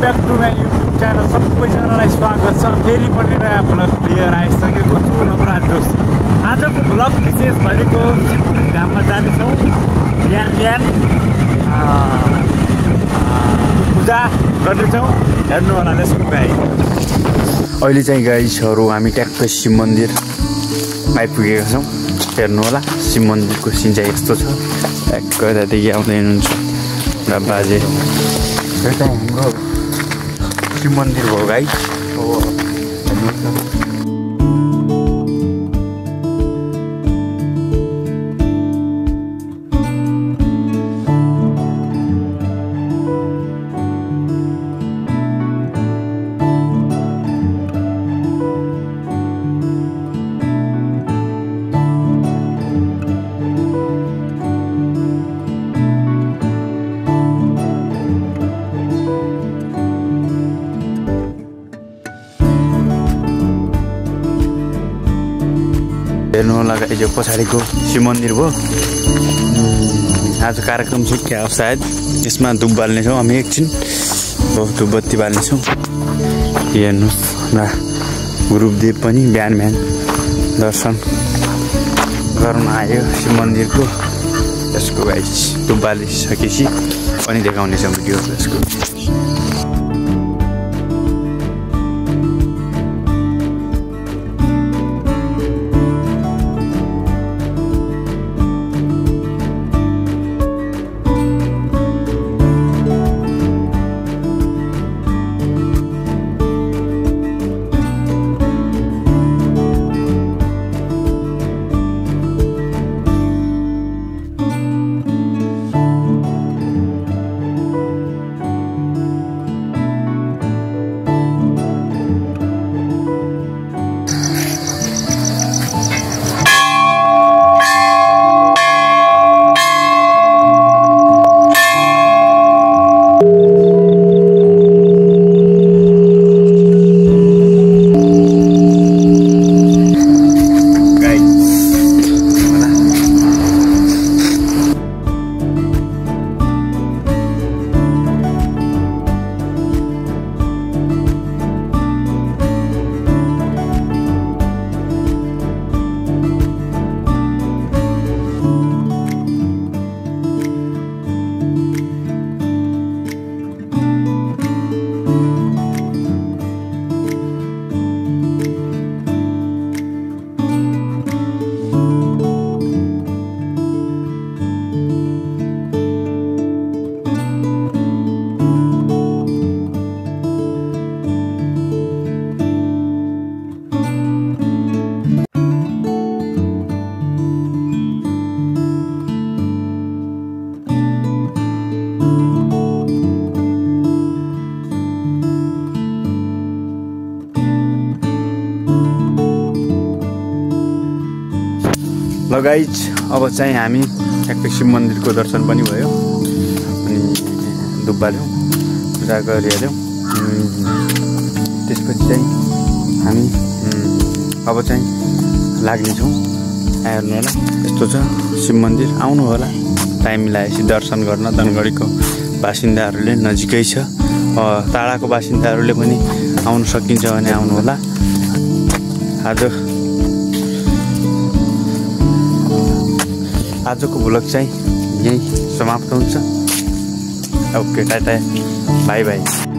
Back to my YouTube channel. सबैजनालाई स्वागत छ। फेरि पनि नयाँ भ्लग लिएर आइसकेको छु नवराज जोस। आजको भ्लग विशेष भनेको घाममा जानेछौँ, बिहान पूजा गर्नेछौँ। हेर्नु होला, लेट्स गो गाइस। अहिले चाहिँ गाइसहरू हामी ट्याक्कै शिव मन्दिर आइपुगेका छौँ। हेर्नु होला, शिव मन्दिरको सिन चाहिँ यस्तो छ। ट्याक्कै यतादेखि आउँदै हुनुहुन्छ र बाजे। यो चाहिँ हाम्रो शिव मन्दिर हो गाइस। हेर्नु होला गाइस, यो पछाडिको शिव मन्दिर भयो। आज कार्यक्रम छ क्या सायद, यसमा धुप बाल्नेछौँ हामी एकछिन। धुप बत्ती बाल्नेछौँ। हेर्नुहोस्, हाम्रा गुरुदेव पनि बिहान दर्शन गर्न आयो शिव मन्दिरको। यसको गाइस धुप बालिसकेपछि पनि देखाउनेछौँ भिडियो यसको। ल गाइस, अब चाहिँ हामी ठ्याक्कै शिव मन्दिरको दर्शन पनि भयो अनि धुप बाल्यौँ, पूजा गरिहाल्यौँ। त्यसपछि चाहिँ हामी अब चाहिँ लाग्नेछौँ। हेर्नु होला, यस्तो छ शिव मन्दिर। आउनु होला टाइम मिलाएपछि दर्शन गर्न। धनगढीको बासिन्दाहरूले नजिकै छ, टाढाको बासिन्दाहरूले पनि आउनु सकिन्छ भने आउनु होला। आजको भ्लग चाहिँ यही समाप्त हुन्छ। Okay, Tata, by by.